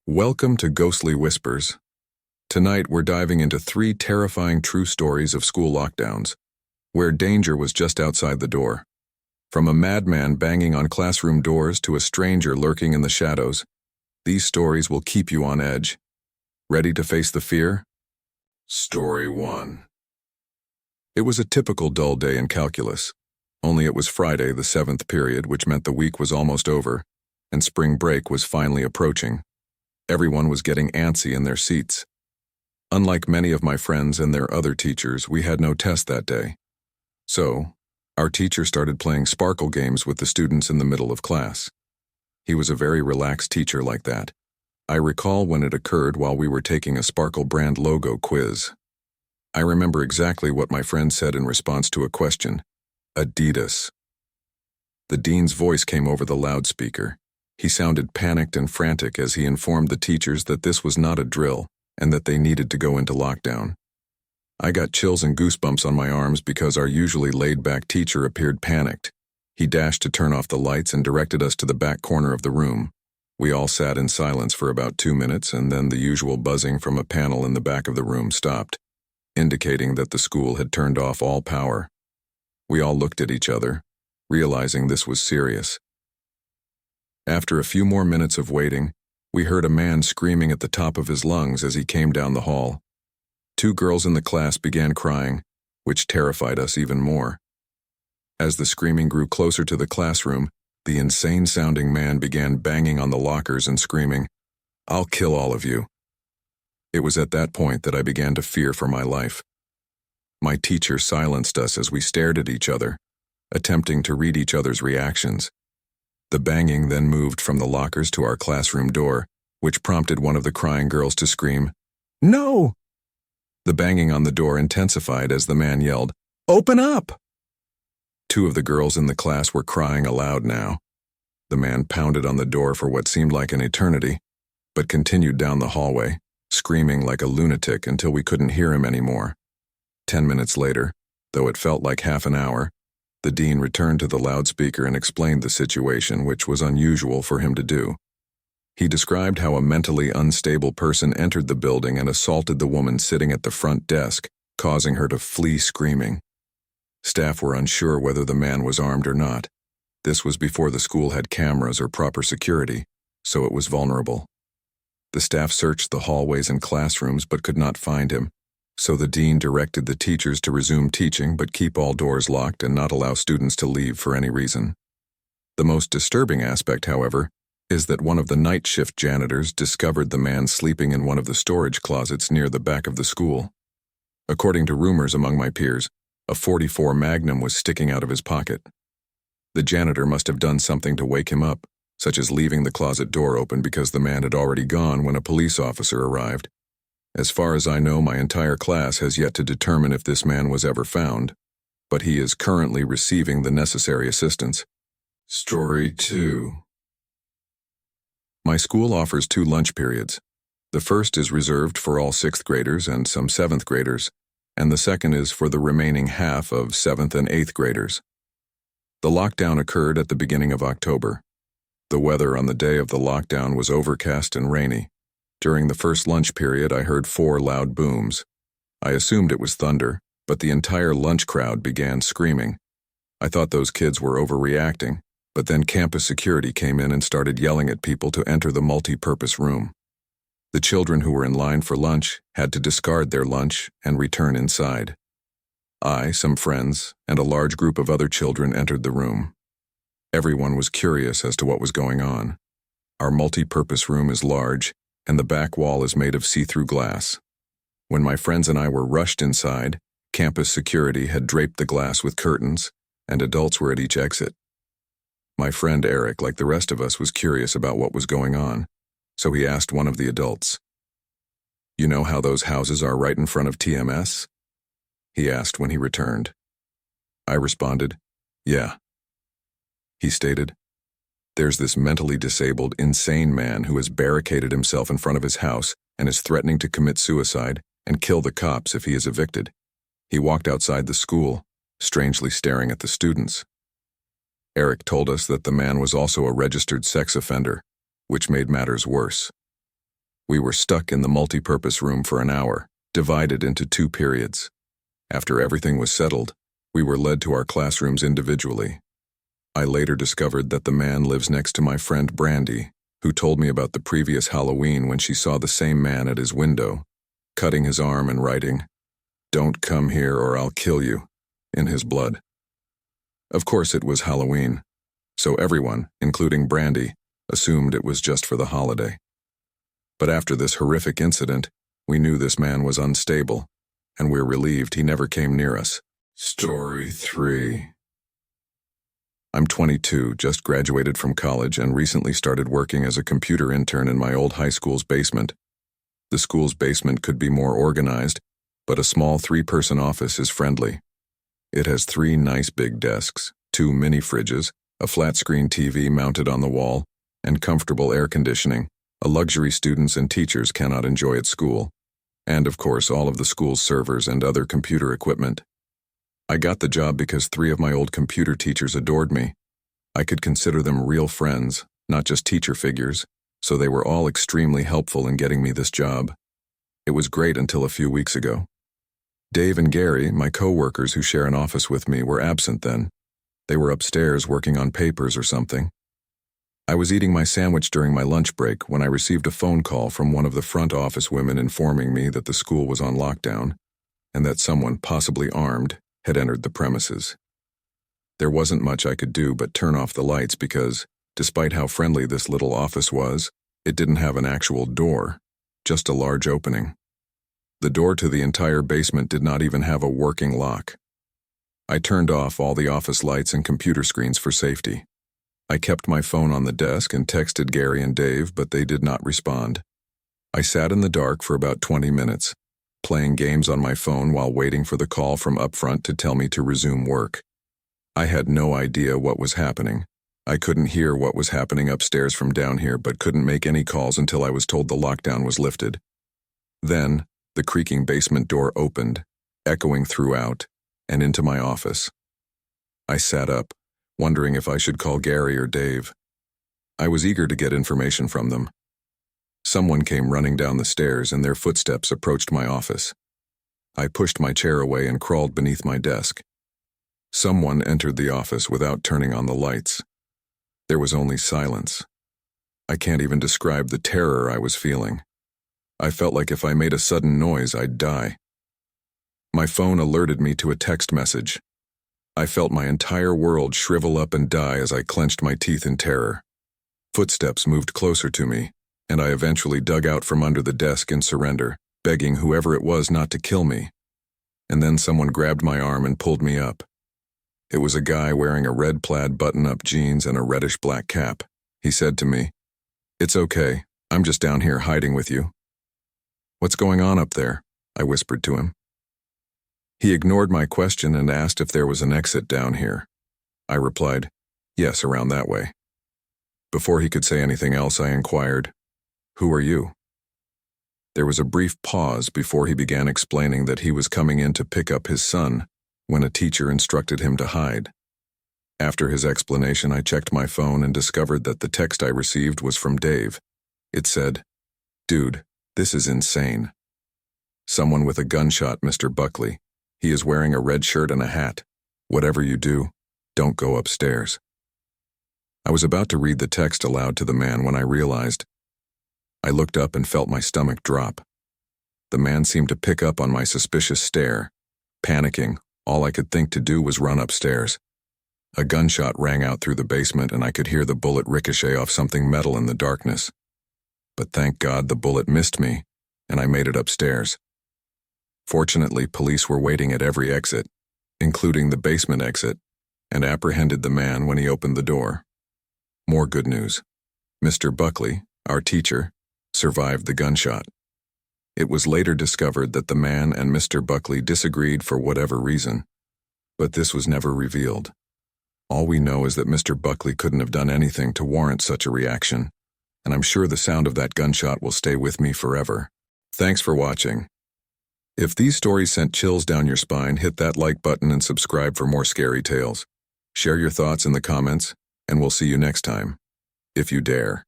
Welcome to Ghostly Whispers. Tonight we're diving into 3 terrifying true stories of school lockdowns, where danger was just outside the door. From a madman banging on classroom doors to a stranger lurking in the shadows, these stories will keep you on edge. Ready to face the fear? Story 1. It was a typical dull day in calculus, only it was Friday, the 7th period, which meant the week was almost over, and spring break was finally approaching. Everyone was getting antsy in their seats. Unlike many of my friends and their other teachers, we had no test that day. So, our teacher started playing sparkle games with the students in the middle of class. He was a very relaxed teacher like that. I recall when it occurred while we were taking a Sparkle brand logo quiz. I remember exactly what my friend said in response to a question: Adidas. The dean's voice came over the loudspeaker. He sounded panicked and frantic as he informed the teachers that this was not a drill and that they needed to go into lockdown. I got chills and goosebumps on my arms because our usually laid-back teacher appeared panicked. He dashed to turn off the lights and directed us to the back corner of the room. We all sat in silence for about 2 minutes, and then the usual buzzing from a panel in the back of the room stopped, indicating that the school had turned off all power. We all looked at each other, realizing this was serious. After a few more minutes of waiting, we heard a man screaming at the top of his lungs as he came down the hall. 2 girls in the class began crying, which terrified us even more. As the screaming grew closer to the classroom, the insane-sounding man began banging on the lockers and screaming, "I'll kill all of you." It was at that point that I began to fear for my life. My teacher silenced us as we stared at each other, attempting to read each other's reactions. The banging then moved from the lockers to our classroom door, which prompted one of the crying girls to scream, "No!" The banging on the door intensified as the man yelled, "Open up!" 2 of the girls in the class were crying aloud now. The man pounded on the door for what seemed like an eternity, but continued down the hallway, screaming like a lunatic until we couldn't hear him anymore. 10 minutes later, though it felt like half an hour, the dean returned to the loudspeaker and explained the situation, which was unusual for him to do. He described how a mentally unstable person entered the building and assaulted the woman sitting at the front desk, causing her to flee screaming. Staff were unsure whether the man was armed or not. This was before the school had cameras or proper security, so it was vulnerable. The staff searched the hallways and classrooms but could not find him, so the dean directed the teachers to resume teaching but keep all doors locked and not allow students to leave for any reason. The most disturbing aspect, however, is that one of the night shift janitors discovered the man sleeping in one of the storage closets near the back of the school. According to rumors among my peers, a .44 Magnum was sticking out of his pocket. The janitor must have done something to wake him up, such as leaving the closet door open because the man had already gone when a police officer arrived. As far as I know, my entire class has yet to determine if this man was ever found, but he is currently receiving the necessary assistance. Story 2. My school offers 2 lunch periods. The first is reserved for all 6th graders and some 7th graders, and the second is for the remaining half of 7th and 8th graders. The lockdown occurred at the beginning of October. The weather on the day of the lockdown was overcast and rainy. During the first lunch period, I heard 4 loud booms. I assumed it was thunder, but the entire lunch crowd began screaming. I thought those kids were overreacting, but then campus security came in and started yelling at people to enter the multi-purpose room. The children who were in line for lunch had to discard their lunch and return inside. I, some friends, and a large group of other children entered the room. Everyone was curious as to what was going on. Our multi-purpose room is large, and the back wall is made of see-through glass. When my friends and I were rushed inside, campus security had draped the glass with curtains, and adults were at each exit. My friend Eric, like the rest of us, was curious about what was going on, so he asked one of the adults, "You know how those houses are right in front of TMS?" he asked when he returned. I responded, "Yeah." He stated, "There's this mentally disabled, insane man who has barricaded himself in front of his house and is threatening to commit suicide and kill the cops if he is evicted. He walked outside the school, strangely staring at the students." Eric told us that the man was also a registered sex offender, which made matters worse. We were stuck in the multi-purpose room for an hour, divided into 2 periods. After everything was settled, we were led to our classrooms individually. I later discovered that the man lives next to my friend Brandy, who told me about the previous Halloween when she saw the same man at his window, cutting his arm and writing, "Don't come here or I'll kill you," in his blood. Of course it was Halloween, so everyone, including Brandy, assumed it was just for the holiday. But after this horrific incident, we knew this man was unstable, and we're relieved he never came near us. Story 3. I'm 22, just graduated from college, and recently started working as a computer intern in my old high school's basement. The school's basement could be more organized, but a small 3-person office is friendly. It has 3 nice big desks, 2 mini fridges, a flat-screen TV mounted on the wall, and comfortable air conditioning, a luxury students and teachers cannot enjoy at school, and of course all of the school's servers and other computer equipment. I got the job because 3 of my old computer teachers adored me. I could consider them real friends, not just teacher figures, so they were all extremely helpful in getting me this job. It was great until a few weeks ago. Dave and Gary, my co-workers who share an office with me, were absent then. They were upstairs working on papers or something. I was eating my sandwich during my lunch break when I received a phone call from one of the front office women informing me that the school was on lockdown and that someone, possibly armed, had entered the premises. There wasn't much I could do but turn off the lights because, despite how friendly this little office was, it didn't have an actual door, just a large opening. The door to the entire basement did not even have a working lock. I turned off all the office lights and computer screens for safety. I kept my phone on the desk and texted Gary and Dave, but they did not respond. I sat in the dark for about 20 minutes, playing games on my phone while waiting for the call from up front to tell me to resume work. I had no idea what was happening. I couldn't hear what was happening upstairs from down here, but couldn't make any calls until I was told the lockdown was lifted. Then, the creaking basement door opened, echoing throughout, and into my office. I sat up, wondering if I should call Gary or Dave. I was eager to get information from them. Someone came running down the stairs and their footsteps approached my office. I pushed my chair away and crawled beneath my desk. Someone entered the office without turning on the lights. There was only silence. I can't even describe the terror I was feeling. I felt like if I made a sudden noise, I'd die. My phone alerted me to a text message. I felt my entire world shrivel up and die as I clenched my teeth in terror. Footsteps moved closer to me, and I eventually dug out from under the desk in surrender, begging whoever it was not to kill me. And then someone grabbed my arm and pulled me up. It was a guy wearing a red plaid button-up jeans and a reddish-black cap. He said to me, "It's okay, I'm just down here hiding with you." "What's going on up there?" I whispered to him. He ignored my question and asked if there was an exit down here. I replied, "Yes, around that way." Before he could say anything else, I inquired, "Who are you?" There was a brief pause before he began explaining that he was coming in to pick up his son when a teacher instructed him to hide. After his explanation, I checked my phone and discovered that the text I received was from Dave. It said, "Dude, this is insane. Someone with a gunshot, Mr. Buckley. He is wearing a red shirt and a hat. Whatever you do, don't go upstairs." I was about to read the text aloud to the man when I realized. I looked up and felt my stomach drop. The man seemed to pick up on my suspicious stare. Panicking, all I could think to do was run upstairs. A gunshot rang out through the basement and I could hear the bullet ricochet off something metal in the darkness. But thank God the bullet missed me, and I made it upstairs. Fortunately, police were waiting at every exit, including the basement exit, and apprehended the man when he opened the door. More good news. Mr. Buckley, our teacher, survived the gunshot. It was later discovered that the man and Mr. Buckley disagreed for whatever reason, but this was never revealed. All we know is that Mr. Buckley couldn't have done anything to warrant such a reaction, and I'm sure the sound of that gunshot will stay with me forever. Thanks for watching. If these stories sent chills down your spine, hit that like button and subscribe for more scary tales. Share your thoughts in the comments, and we'll see you next time, if you dare.